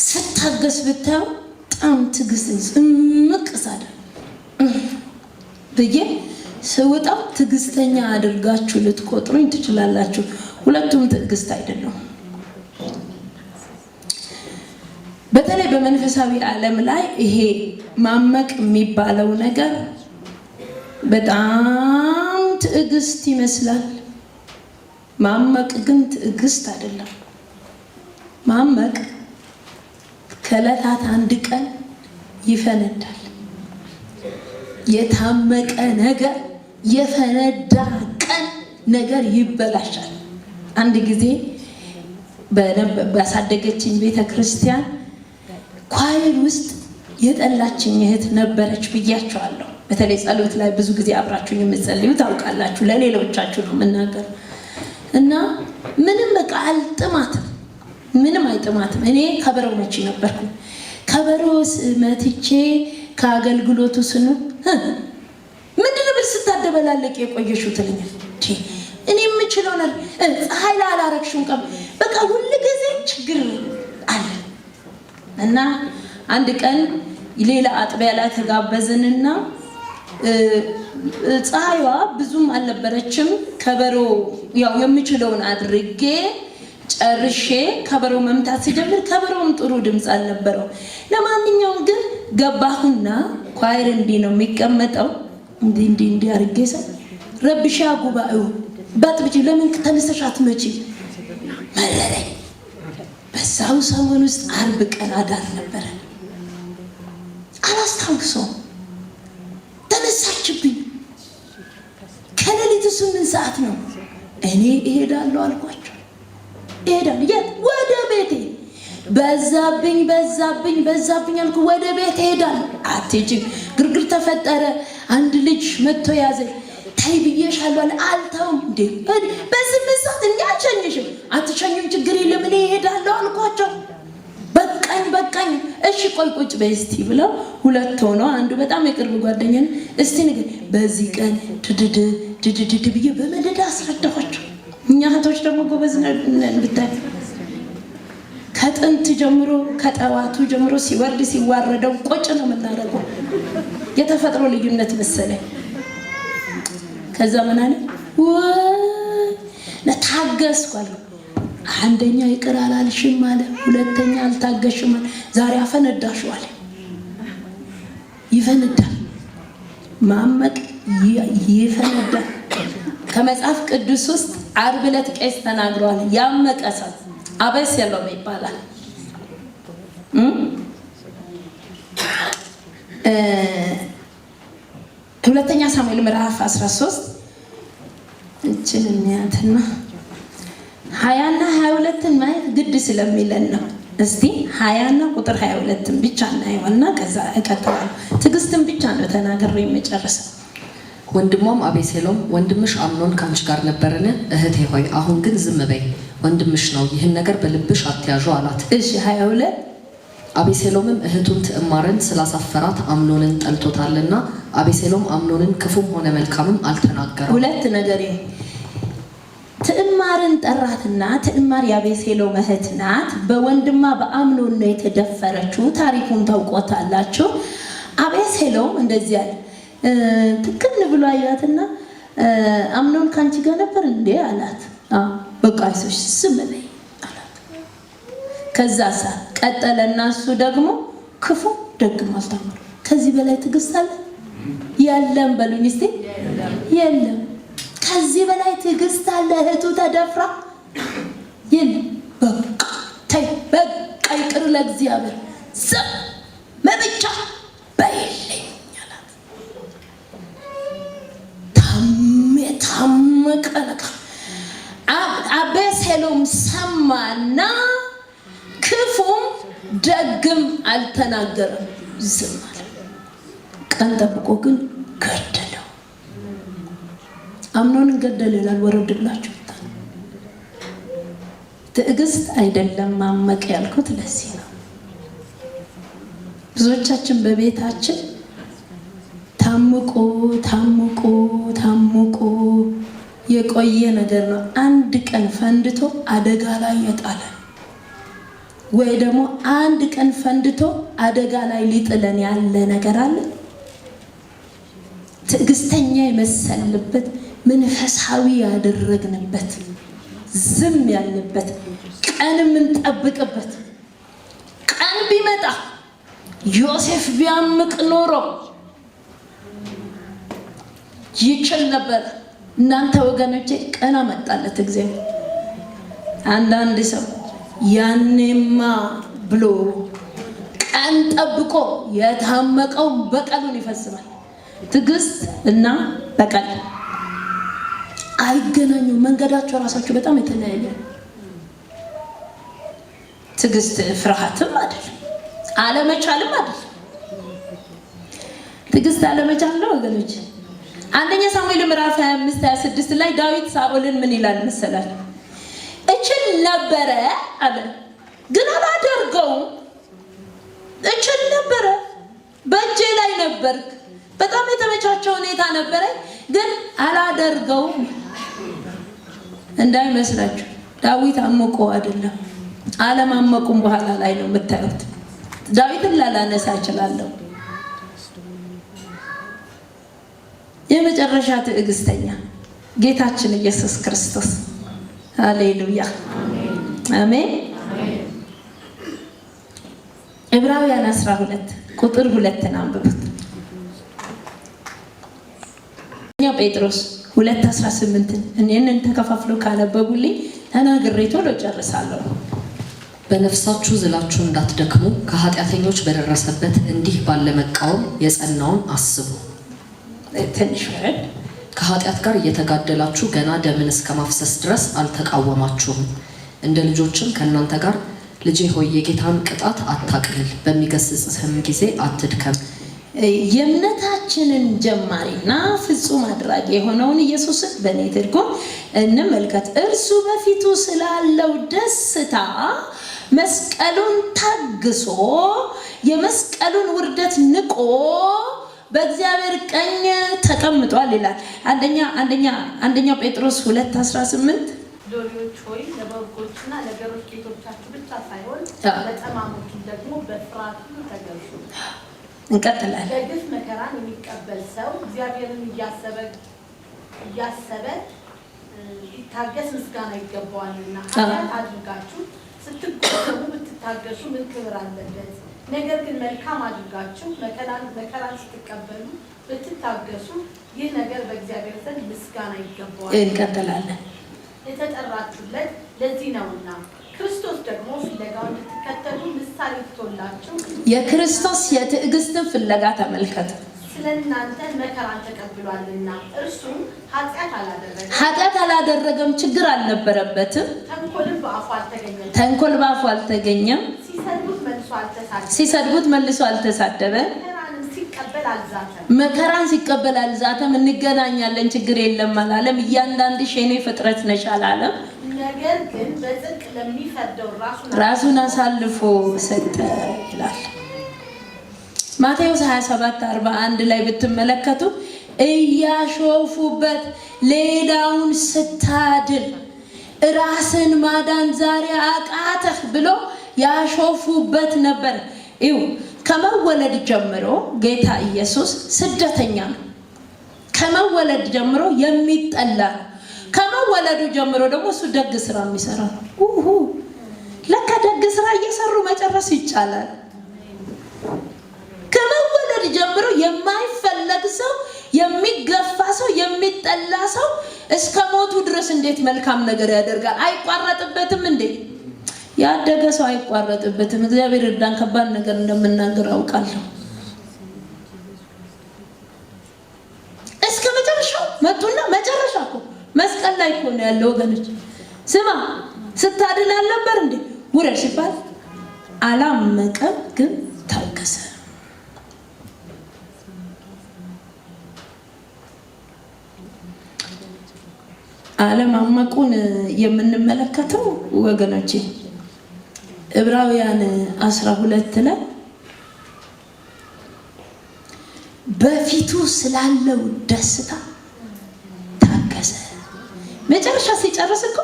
ስታገስ ብታው በጣም ትዕግስት ምቅሳደ ብዬ ስወጣው ትዕግስተኛ አድርጋችሁ ልትቆጥሩኝ ትችላላችሁ። ሁለቱም ትዕግስት አይደለም። በተለይ በመንፈሳዊ ዓለም ላይ ይሄ ማመቅ የሚባለው ነገር በጣም ትዕግስት ይመስላል። ማመቅ ግን ትዕግስት አይደለም። ማመቅ ከዕለታት አንድ ቀን ይፈነዳል። የታመቀ ነገር የፈነዳ ቀን ነገር ይበላሻል። አንድ ጊዜ ባሳደገችኝ ቤተክርስቲያን ኳይር ውስጥ የጠላችኝ እህት ነበረች ብያቸዋለሁ። በተለይ ጸሎት ላይ ብዙ ጊዜ አብራችሁኝ የምትጸልዩ ታውቃላችሁ። ለሌሎቻችሁ ነው የምናገር እና ምንም በቃ አልጥማትም፣ ምንም አይጥማትም። እኔ ከበሮ መቺ ነበርኩ። ከበሮ መትቼ ከአገልግሎቱ ስኑ ምንድነው ብል ስታደበላለቅ የቆየሽው ትለኛል። እኔ የምችለው ነገር ፀሐይ ላይ አላረግሽም ቀን በቃ ሁሉ ጊዜ ችግር አለ እና አንድ ቀን ሌላ አጥቢያ ላይ ተጋበዝንና ፀሐይዋ ብዙም አልነበረችም። ከበሮ ያው የምችለውን አድርጌ ጨርሼ ከበሮ መምታት ሲጀምር ከበሮም ጥሩ ድምፅ አልነበረው። ለማንኛውም ግን ገባሁና ኳይር እንዲህ ነው የሚቀመጠው። እንዲህ አድርጌ ሰው ረብሻ ጉባኤው ባጥብጪ ለምን ተነስተሽ አትመጪ መረረኝ። በዛው ሰሞን ውስጥ አርብ ቀን አዳር ነበረ። አላስታውሰውም። ተነሳችብኝ። ከሌሊቱ 8 ሰዓት ነው። እኔ እሄዳለሁ አልኳቸው። እሄዳለሁ የት? ወደ ቤቴ። በዛብኝ አልኩ። ወደ ቤት እሄዳለሁ። አትሄጂም። ግርግር ተፈጠረ። አንድ ልጅ መጥቶ ያዘኝ። ታይ ብዬሻለሁ አለ። አልተውም። እንዴ በ8 ሰዓት አልሸኝሽም። አትሸኙም፣ ችግር የለም እኔ እሄዳለሁ አልኳቸው። በቃኝ። እሺ ቆይ ቁጭ በይ እስቲ ብለው ሁለት ሆነው አንዱ በጣም የቅርብ ጓደኛ ነው። እስቲ ንገር በዚህ ቀን ድድድ ብዬ በመደዳ አስረዳኋቸው። እኛ እህቶች ደግሞ ጎበዝ ነን ብታይ። ከጥንት ጀምሮ ከጠዋቱ ጀምሮ ሲወርድ ሲዋረደው ቆጭ ነው የምናደርገው። የተፈጥሮ ልዩነት መሰለኝ። ከዛ ምን አለ ለታገስኩ አለ። አንደኛ ይቅር አላልሽም አለ፣ ሁለተኛ አልታገሽም አለ። ዛሬ አፈነዳሽው አለ። ይፈነዳል። ማመቅ ይፈነዳል። ከመጽሐፍ ቅዱስ ውስጥ ዓርብ ዕለት ቄስ ተናግሯል። ያመቀ ሰው አቤሴሎም ይባላል። ሁለተኛ ሳሙኤል ምዕራፍ 13 እችን እንያትና 20 እና 22 ማየት ግድ ስለሚለን ነው። እስቲ 20 እና ቁጥር 22 ብቻ እናየውና ከዛ እቀጥላለሁ። ትዕግስትን ብቻ ነው ተናግሬ የምጨርሰው። ወንድሟም አቤሴሎም ወንድምሽ አምኖን ካንቺ ጋር ነበርን? እህቴ ሆይ አሁን ግን ዝም በይ፣ ወንድምሽ ነው፣ ይህን ነገር በልብሽ አትያዡ አላት። እሺ 22 አቤሴሎምም እህቱን ትዕማርን ስላሳፈራት አምኖንን ጠልቶታልና አቤሴሎም አምኖንን ክፉም ሆነ መልካምም አልተናገረም። ሁለት ነገር ትዕማርን ጠራትና ትዕማር የአቤሴሎም እህት ናት። በወንድማ በአምኖን ነው የተደፈረችው። ታሪኩን ታውቆታላችሁ። አቤሴሎም እንደዚህ ያለ ትክክል ብሎ አያትና አምኖን ካንቺ ጋር ነበር እንዴ አላት። በቃ አይዞሽ ዝም በይ አላት። ከዛ ቀጠለና እሱ ደግሞ ክፉ ደግም አልተማረ። ከዚህ በላይ ትዕግስት አለ? የለም በሉኝ እስቲ። የለም። ከዚህ በላይ ትዕግስት አለ? እህቱ ተደፍራ የለም። በቃ ተይ፣ በቃ ይቅር ለእግዚአብሔር ዝም መብቻ በይልኝ አላት። ታመቀ ነገር አቤሴሎም ሰማና ክፉም ደግም አልተናገረም፣ ዝም አለ። ቀን ጠብቆ ግን ገደለው። አምኖንን ገደለ ይላል። ወረድ ብላችሁ ትዕግስት አይደለም ማመቅ ያልኩት ለዚህ ነው። ብዙዎቻችን በቤታችን ታምቆ የቆየ ነገር ነው። አንድ ቀን ፈንድቶ አደጋ ላይ ይጣላል፣ ወይ ደግሞ አንድ ቀን ፈንድቶ አደጋ ላይ ሊጥለን ያለ ነገር አለ። ትዕግስተኛ የመሰልበት መንፈሳዊ ያደረግንበት ዝም ያልንበት ቀን የምንጠብቅበት ቀን ቢመጣ ዮሴፍ ቢያምቅ ኖሮ ይችል ነበር። እናንተ ወገኖቼ ቀን አመጣለት እግዚአብሔር። አንዳንድ ሰው ያኔማ ብሎ ቀን ጠብቆ የታመቀው በቀሉን ይፈጽማል። ትዕግስት እና በቀል አይገናኙም። መንገዳቸው ራሳቸው በጣም የተለያየ። ትዕግስት ፍርሃትም አይደለም፣ አለመቻልም አይደለም። ትዕግስት አለመቻል ነው ወገኖች። አንደኛ ሳሙኤል ምዕራፍ 25-26 ላይ ዳዊት ሳኦልን ምን ይላል መሰላችሁ? እችል ነበረ አለ ግን አላደርገውም። እችል ነበረ፣ በእጄ ላይ ነበርክ፣ በጣም የተመቻቸ ሁኔታ ነበረ ግን አላደርገውም። እንዳይመስላችሁ ዳዊት አመቆ አይደለም፣ አለማመቁም በኋላ ላይ ነው የምታዩት። ዳዊትን ላላነሳ እችላለሁ። የመጨረሻ ትዕግስተኛ ጌታችን ኢየሱስ ክርስቶስ። ሃሌሉያ አሜን። ዕብራውያን 12 ቁጥር 2 አንብቡት። ጴጥሮስ 2:18 እኔን ተከፋፍሎ ካነበቡልኝ ተናግሬ ቶሎ ጨርሳለሁ። በነፍሳችሁ ዝላችሁ እንዳትደክሙ ከኃጢአተኞች በደረሰበት እንዲህ ባለ መቃወም የጸናውን አስቡ። ትንሽ ወረድ። ከኃጢአት ጋር እየተጋደላችሁ ገና ደምን እስከ ማፍሰስ ድረስ አልተቃወማችሁም። እንደ ልጆችም ከእናንተ ጋር ልጄ ሆይ የጌታን ቅጣት አታቅልል፣ በሚገስጽህም ጊዜ አትድከም። የእምነታችንን ጀማሪና ፍጹም አድራጊ የሆነውን ኢየሱስን በእኔ ትርጉም እንመልከት። እርሱ በፊቱ ስላለው ደስታ መስቀሉን ታግሶ የመስቀሉን ውርደት ንቆ በእግዚአብሔር ቀኝ ተቀምጧል ይላል። አንደኛ ጴጥሮስ 2:18 ሎሌዎች ሆይ ለበጎችና ለገሮች ጌቶቻችሁ ብቻ ሳይሆን ለጠማሞች ደግሞ በፍርሃት ተገዙ። እንቀጥላለን። በግፍ መከራን የሚቀበል ሰው እግዚአብሔርን እያሰበ ይታገስ ምስጋና ይገባዋልና። ኃጢአት አድርጋችሁ ስትቆሙ ብትታገሱ ምን ክብር አለበት? ነገር ግን መልካም አድርጋችሁ መከራን ስትቀበሉ ብትታገሱ ይህ ነገር በእግዚአብሔር ዘንድ ምስጋና ይገባዋል። እንቀጥላለን። የተጠራችሁለት ለዚህ ነውና ክርስቶስ ደግሞ ፍለጋው እንድትከተሉ ምሳሌ ትቶላችሁ የክርስቶስ የትዕግስትን ፍለጋ ተመልከቱ። ስለእናንተ መከራን ተቀብሏልና እርሱም ኃጢአት አላደረገም፣ ችግር አልነበረበትም፣ ተንኮል በአፉ አልተገኘም፣ ሲሰድቡት መልሶ አልተሳደበም፣ መከራን ሲቀበል አልዛተም። እንገናኛለን ችግር የለም አላለም። እያንዳንድሽ የኔ ፍጥረት ነሽ አላለም። ነገር ግን በጽድቅ ለሚፈርደው ራሱን አሳልፎ ሰጠ ይላል። ማቴዎስ 27:41 ላይ ብትመለከቱ እያሾፉበት ሌላውን ስታድል ራስን ማዳን ዛሬ አቃተህ ብሎ ያሾፉበት ነበር። ይው ከመወለድ ጀምሮ ጌታ ኢየሱስ ስደተኛ ነው። ከመወለድ ጀምሮ የሚጠላ ነው። ከመወለዱ ጀምሮ ደግሞ እሱ ደግ ስራ የሚሰራ ነው። ለካ ደግ ስራ እየሰሩ መጨረስ ይቻላል። ከመወለድ ጀምሮ የማይፈለግ ሰው፣ የሚገፋ ሰው፣ የሚጠላ ሰው እስከ ሞቱ ድረስ እንዴት መልካም ነገር ያደርጋል? አይቋረጥበትም እንዴ? ያደገ ሰው አይቋረጥበትም። እግዚአብሔር እርዳን። ከባድ ነገር እንደምናገር አውቃለሁ። እስከ መጨረሻው መጡና መጨረሻ እኮ መስቀል ላይ እኮ ነው ያለው ወገኖች። ስማ ስታድን አልነበር እንዴ? ውረድ ሲባል አላመቀም፣ ግን ታገሰ። አለማመቁን የምንመለከተው ወገኖቼ ዕብራውያን 12 ላይ በፊቱ ስላለው ደስታ ታገሰ። መጨረሻ ሲጨርስ እኮ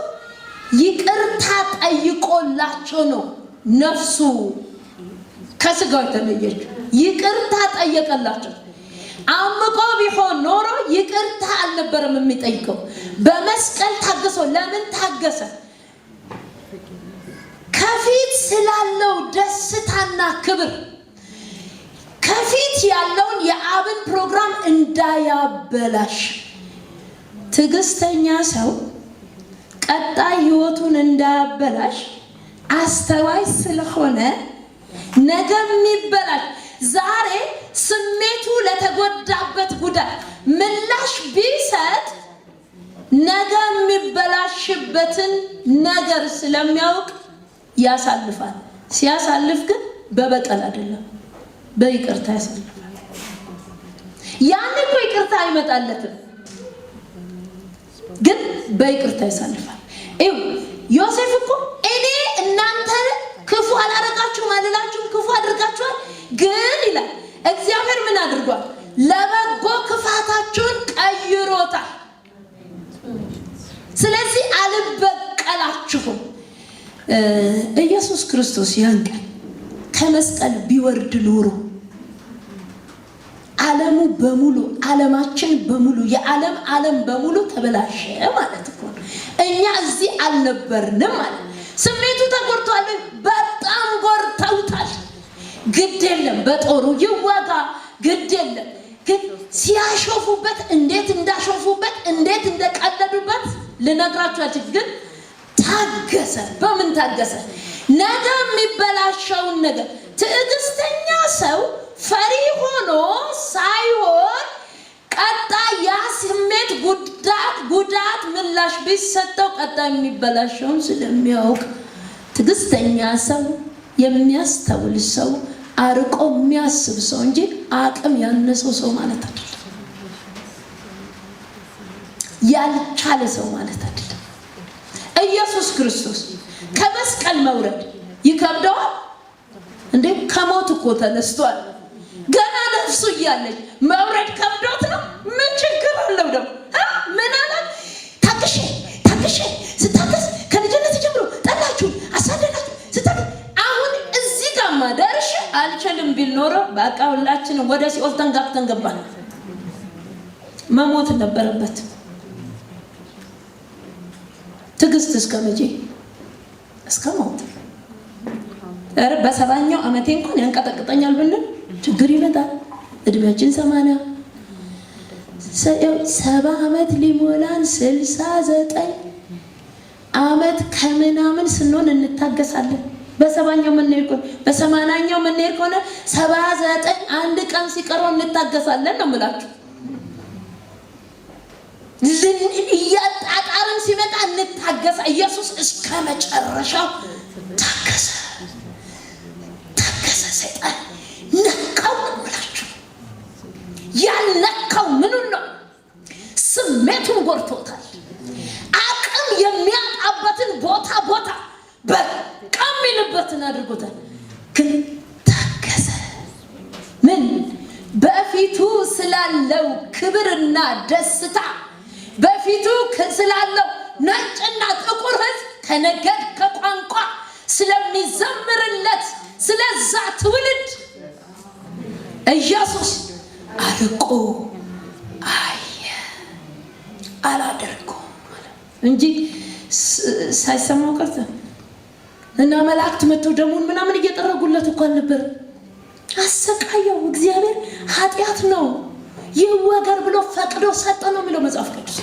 ይቅርታ ጠይቆላቸው ነው ነፍሱ ከስጋው የተለየችው። ይቅርታ ጠየቀላቸው። አምቆ ቢሆን ኖሮ ይቅርታ አልነበረም የሚጠይቀው። በመስቀል ታገሰ። ለምን ታገሰ? ከፊት ስላለው ደስታና ክብር፣ ከፊት ያለውን የአብን ፕሮግራም እንዳያበላሽ። ትዕግስተኛ ሰው ቀጣይ ህይወቱን እንዳያበላሽ አስተዋይ ስለሆነ ነገ የሚበላሽ ዛሬ ስሜቱ ለተጎዳበት ጉዳት ምላሽ ቢሰጥ ነገ የሚበላሽበትን ነገር ስለሚያውቅ ያሳልፋል። ሲያሳልፍ ግን በበቀል አይደለም፣ በይቅርታ ያሳልፋል። ያን እኮ ይቅርታ አይመጣለትም፣ ግን በይቅርታ ያሳልፋል። ዮሴፍ እኮ እኔ እናንተ ክፉ አላረጋችሁም አልላችሁም፣ ክፉ አድርጋችኋል፣ ግን ይላል እግዚአብሔር ምን አድርጓል? ለበጎ ክፋታችሁን ቀይሮታል። ስለዚህ አልበቀላችሁም። ኢየሱስ ክርስቶስ ያን ቀን ከመስቀል ቢወርድ ኖሮ ዓለሙ በሙሉ ዓለማችን በሙሉ ዓለም በሙሉ ተበላሸ ማለት እኮ ነው። እኛ እዚህ አልነበርንም ማለት። ስሜቱ ተጎድቷል፣ በጣም ጎድተውታል። ግድ የለም በጦሩ ይወጋ፣ ግድ የለም ግን ሲያሾፉበት እንዴት እንዳሾፉበት እንዴት እንደቀለዱበት ልነግራችሁ አልችልም። ግን ታገሰ። በምን ታገሰ? ነገ የሚበላሸውን ነገር ትዕግስተኛ ሰው ፈሪ ሆኖ ሳይሆን ቀጣይ ያ ስሜት ጉዳት ምላሽ ቢሰጠው ቀጣይ የሚበላሸውን ስለሚያውቅ ትዕግስተኛ ሰው፣ የሚያስተውል ሰው፣ አርቆ የሚያስብ ሰው እንጂ አቅም ያነሰው ሰው ማለት አይደለም። ያልቻለ ሰው ማለት አይደለም። ኢየሱስ ክርስቶስ ከመስቀል መውረድ ይከብደዋል እንዴ? ከሞት እኮ ተነስቷል። ገና ነፍሱ እያለች መውረድ ከብዶት ነው? ምን ችግር አለው ደግሞ? ምን አለ? ታግሼ ስታገስ ከልጅነት ጀምሮ ጠላችሁ፣ አሳደዳችሁ፣ ስታገስ አሁን እዚህ ጋር ማደርሽ አልችልም ቢል ኖሮ በቃ ሁላችንም ወደ ሲኦል ተንጋግተን ገባን። መሞት ነበረበት። ትዕግስት እስከ መቼ? እስከ ሞት። በሰባኛው ዓመቴ እንኳን ያንቀጠቅጠኛል ብንል ችግር ይመጣል። እድሜያችን 80 70 ዓመት ሊሞላን 69 ዓመት ከምናምን ስንሆን እንታገሳለን። በሰባኛው ምንሄድ ከሆነ በ80ኛው ምንሄድ ከሆነ 79 አንድ ቀን ሲቀረው እንታገሳለን ነው የምላችሁ። እያጣጣርን ሲመጣ እንታገሳ። ኢየሱስ እስከ መጨረሻው ታገሰ። ሰይጣን ነካው ብላችሁ ያልነካው ምኑን ነው? ስሜቱን ጎድቶታል። አቅም የሚያጣበትን ቦታ በቃ የሚልበትን አድርጎታል። ግን ታገሰ። ምን? በፊቱ ስላለው ክብርና ደስታ፣ በፊቱ ስላለው ነጭና ጥቁር ሕዝብ ከነገድ ከቋንቋ ስለሚዘምርለት ስለዛ ትውልድ ኢየሱስ አርቆ አየ። አላደርገውም እንጂ ሳይሰማው ቀርቶ እና መላእክት መጥተው ደሙን ምናምን እየጠረጉለት እኮ አልነበረ። አሰቃየው። እግዚአብሔር ኃጢአት ነው ይወገር ብሎ ፈቅዶ ሰጠ ነው የሚለው መጽሐፍ ቅዱስ።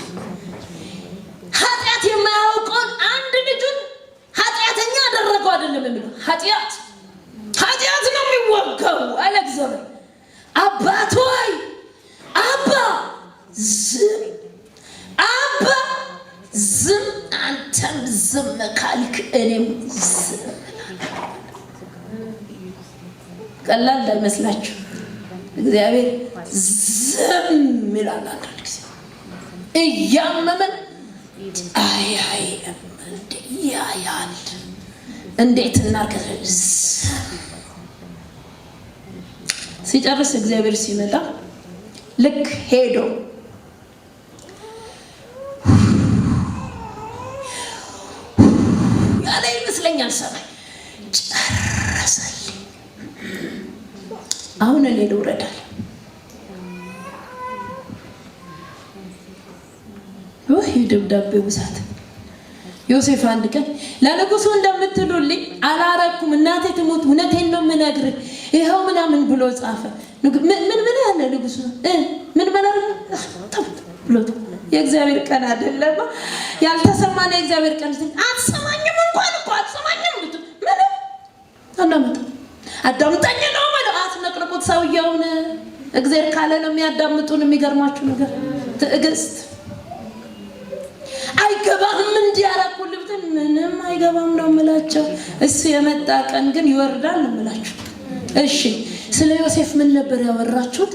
ኃጢአት የማያውቀውን አንድ ልጁን ኃጢአተኛ አደረገው አይደለም የሚለው። ኃጢአት ነው የሚወጋው አለ እግዚአብሔር። አባት ሆይ አባ ዝም፣ አንተም ዝም ካልክ እኔም ዝም። ቀላል እንዳይመስላችሁ እግዚአብሔር ዝም ይላል። አንዳንድ ጊዜ እያመመን ያያል። እንዴት እናርገ? ሲጨርስ እግዚአብሔር ሲመጣ ልክ ሄዶ ያለ ይመስለኛል ሰማይ ጨረሰልኝ። አሁን እኔ ልውረዳል። ይህ ደብዳቤ ብዛት ዮሴፍ አንድ ቀን ለንጉሱ እንደምትሉልኝ አላረኩም፣ እናቴ ትሙት፣ እውነቴን ነው የምነግርህ፣ ይኸው ምናምን ብሎ ጻፈ። ምን ያለ ንጉሱ ምን በላል ብሎት የእግዚአብሔር ቀን አይደለም ያልተሰማ ነው። የእግዚአብሔር ቀን አትሰማኝም እንኳን እኮ አትሰማኝም ምን አናመጣ አዳምጠኝ ነው ማለት አትነቅንቁት ሰውየውን እግዚአብሔር ካለ ነው የሚያዳምጡን የሚገርማችሁ ነገር ትዕግስት አይገባም እንዲያራቁልብት ምንም አይገባም ነው የምላቸው እሱ የመጣ ቀን ግን ይወርዳል ነው የምላችሁ እሺ ስለ ዮሴፍ ምን ነበር ያወራችሁት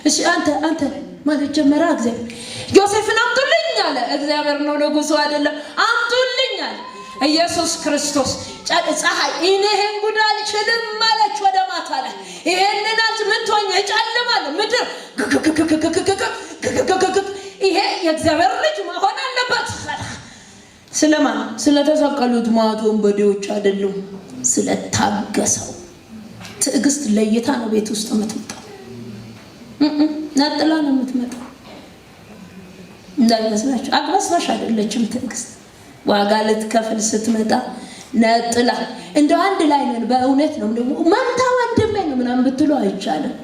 እሺ አንተ ማለት ጀመረ እግዚአብሔር ዮሴፍን አምጡልኝ አለ እግዚአብሔር ነው ንጉሱ አይደለም አምጡልኝ አለ ኢየሱስ ክርስቶስ ፀሐይ እኔን ጉዳል ችልም ማለት ወደ ማታ ላይ ይሄንን አንተ ምን ትሆኛ ይጨልማል ምድር ይሄ የእግዚአብሔር ልጅ መሆን አለበት ስለማን ስለተሰቀሉት ማቶን በዲዎች አይደሉም ስለታገሰው ትዕግስት ለይታ ነው ቤት ውስጥ የምትመጣው ነጥላ ነው የምትመጣው እንዳይመስላችሁ አግባስባሽ አይደለችም ትዕግስት ዋጋ ልትከፍል ስትመጣ ነጥላ እንደው አንድ ላይ ነን በእውነት ነው ደግሞ መንታ ወንድሜ ነው ምናምን ብትሉ አይቻልም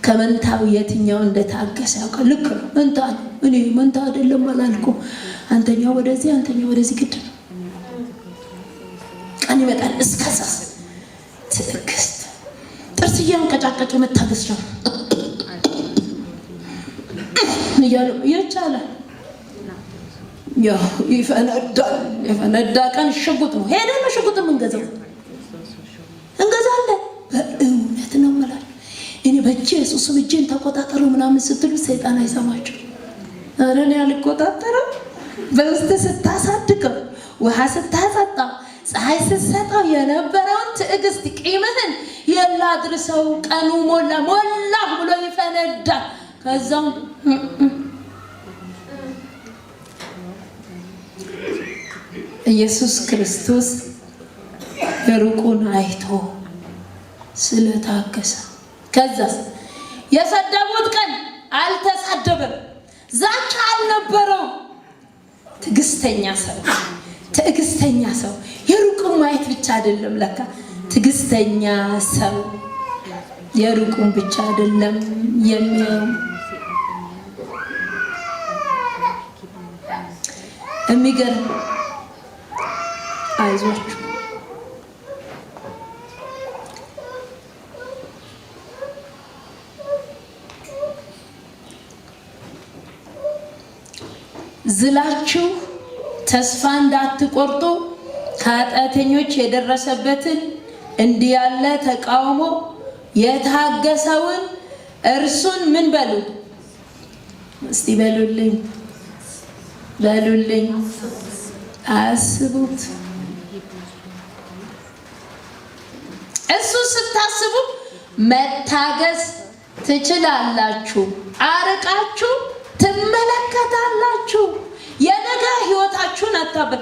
ከመንታው የትኛው እንደታገሰ ያውቃል ልክ ነው መንታ እኔ መንታ አይደለም አላልኩም አንተኛው ወደዚህ ግድ ነው ቀን ይመጣል እስከዛስ ትዕግስት ጥርስያውን ቀጫቀጭ መታገስ ነው ይያሉ ይቻላል ያው ይፈነዳ ቀን ሽጉጥ ነው ሄደን ሽጉጥ እንገዛለን በእውነት ነው ማለት እኔ በኢየሱስ ስም እጄን ተቆጣጣሩ ምናምን ስትሉ ሰይጣን አይሰማችሁ አረን ያልቆጣጣረው በውስጥ ስታሳድቀው ውሃ ስታሳጣ ፀሐይ ስትሰጠው የነበረውን ትዕግስት ቂምህን የላድርሰው ቀኑ ሞላ ብሎ ይፈነዳ ከዛው ኢየሱስ ክርስቶስ ሩቁን አይቶ ስለታገሰ ከዛስ የሰደቡት ቀን አልተሳደበም ዛቻ አልነበረው ትዕግስተኛ ሰው የሩቁን ማየት ብቻ አይደለም ለካ ትዕግስተኛ ሰው የሩቁን ብቻ አይደለም የሚገርም አይዟችሁ ዝላችሁ ተስፋ እንዳትቆርጡ ከኃጢአተኞች የደረሰበትን እንዲህ ያለ ተቃውሞ የታገሰውን እርሱን ምን በሉ እስቲ በሉልኝ አስቡት እሱ ስታስቡ መታገስ ትችላላችሁ አርቃችሁ ትመለከታላችሁ የነገ ህይወታችሁን አታበል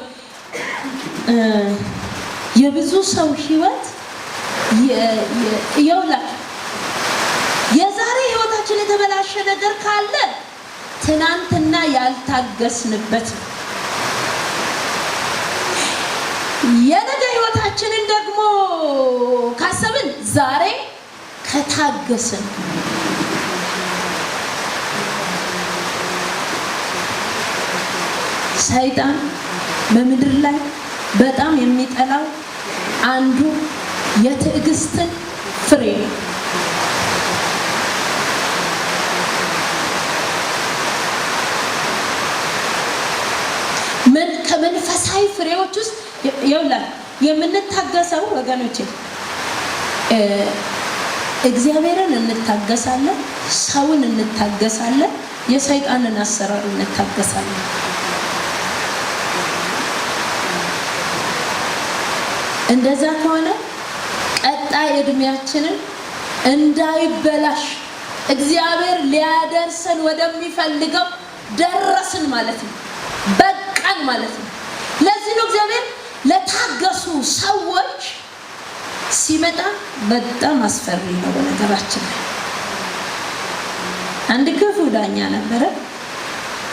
የብዙ ሰው ህይወት የዛሬ ህይወታችን የተበላሸ ነገር ካለ ትናንትና ያልታገስንበት የነገ ህይወታችንን ደግሞ ካሰብን ዛሬ ከታገስን ሰይጣን በምድር ላይ በጣም የሚጠላው አንዱ የትዕግስትን ፍሬ ነው ከመንፈሳዊ ፍሬዎች ውስጥ ይውላል የምንታገሰው ወገኖቼ እግዚአብሔርን እንታገሳለን ሰውን እንታገሳለን የሰይጣንን አሰራር እንታገሳለን እንደዛ ከሆነ ቀጣይ እድሜያችንን እንዳይበላሽ እግዚአብሔር ሊያደርሰን ወደሚፈልገው ደረስን ማለት ነው በቃን ማለት ነው ለዚህ ነው እግዚአብሔር ለታገሱ ሰዎች ሲመጣ በጣም አስፈሪ ነው በነገራችን ላይ አንድ ክፉ ዳኛ ነበረ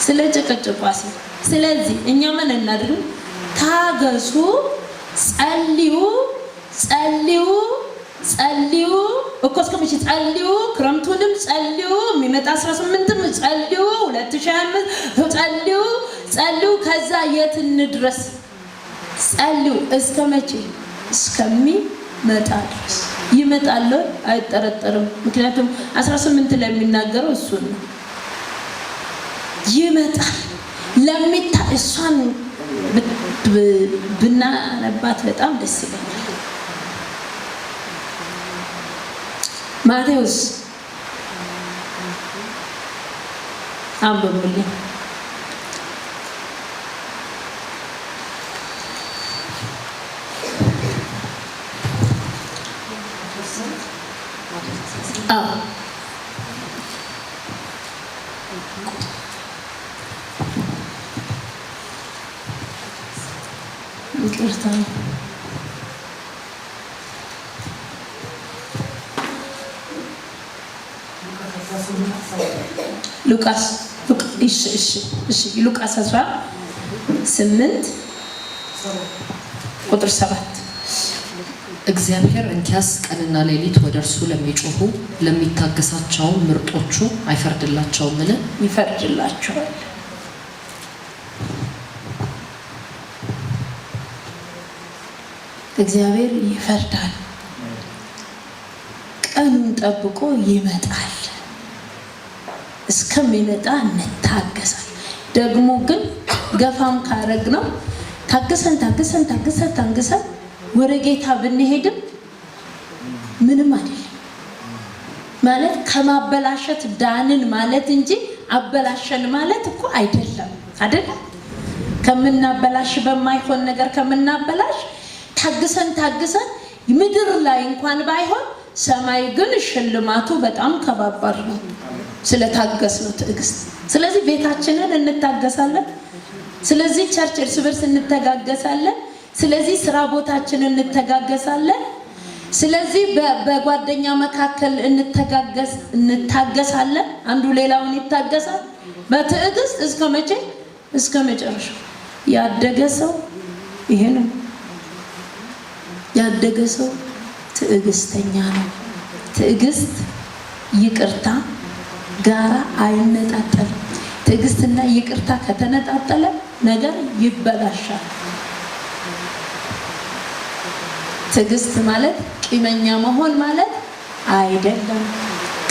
ስለ ጭቅጭቋሲ ስለዚህ እኛ ምን እናድርግ ታገሱ ጸልዩ እኮ እስከመቼ ጸልዩ ክረምቱንም ጸልዩ የሚመጣ 18ም ጸልዩ 2025 ጸልዩ ከዛ የት እንድረስ ጸልዩ እስከመቼ መጣል ይመጣል አይጠረጠርም። ምክንያቱም 18 ላይ የሚናገረው እሱ ነው። ይመጣል ለሚታ እሷን ብናነባት በጣም ደስ ይላል። ማቴዎስ አንብቡልኝ። ይቅርታ ሉቃስ ሉቃስ 18 ቁጥር 7 እግዚአብሔር እንኪያስ ቀንና ሌሊት ወደ እርሱ ለሚጮሁ ለሚታገሳቸው ምርጦቹ አይፈርድላቸውምን? ይፈርድላቸዋል። እግዚአብሔር ይፈርዳል። ቀኑን ጠብቆ ይመጣል። እስከሚመጣ እንታገሳል። ደግሞ ግን ገፋም ካረግ ነው ታግሰን ወደ ጌታ ብንሄድም ምንም አይደለም ማለት ከማበላሸት ዳንን ማለት እንጂ አበላሸን ማለት እኮ አይደለም። ከምናበላሽ በማይሆን ነገር ከምናበላሽ ታግሰን ምድር ላይ እንኳን ባይሆን ሰማይ ግን ሽልማቱ በጣም ከባባድ ነው ስለታገስ ነው ትዕግስት። ስለዚህ ቤታችንን እንታገሳለን። ስለዚህ ቸርች እርስ በርስ እንተጋገሳለን። ስለዚህ ስራ ቦታችንን እንተጋገሳለን። ስለዚህ በጓደኛ መካከል እንታገሳለን። አንዱ ሌላውን ይታገሳል በትዕግስት እስከ መቼ? እስከ መጨረሻው። ያደገ ሰው ይሄ ነው። ያደገ ሰው ትዕግስተኛ ነው። ትዕግስት ይቅርታ ጋራ አይነጣጠልም። ትዕግስትና ይቅርታ ከተነጣጠለ ነገር ይበላሻል። ትዕግስት ማለት ቂመኛ መሆን ማለት አይደለም።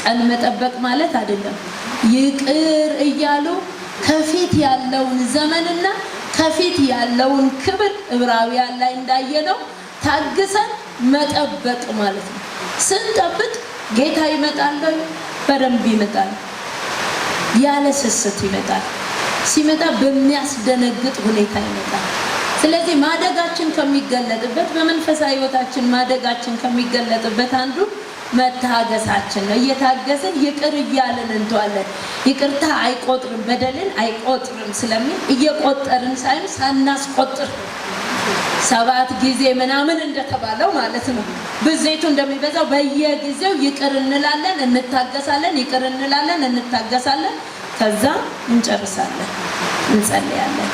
ቀን መጠበቅ ማለት አይደለም። ይቅር እያሉ ከፊት ያለውን ዘመንና ከፊት ያለውን ክብር ዕብራውያን ላይ እንዳየነው ታግሰን መጠበቅ ማለት ነው። ስንጠብቅ ጌታ ይመጣል፣ በደንብ ይመጣል፣ ያለ ስስት ይመጣል። ሲመጣ በሚያስደነግጥ ሁኔታ ይመጣል። ስለዚህ ማደጋችን ከሚገለጥበት በመንፈሳዊ ሕይወታችን ማደጋችን ከሚገለጥበት አንዱ መታገሳችን ነው። እየታገስን ይቅር እያልን እንተዋለን። ይቅርታ አይቆጥርም፣ በደልን አይቆጥርም ስለሚል እየቆጠርን ሳይሆን ሳናስቆጥር 7 ጊዜ ምናምን እንደተባለው ማለት ነው። ብዜቱ እንደሚበዛው በየጊዜው ይቅር እንላለን፣ እንታገሳለን፣ ይቅር እንላለን፣ እንታገሳለን። ከዛ እንጨርሳለን፣ እንጸልያለን።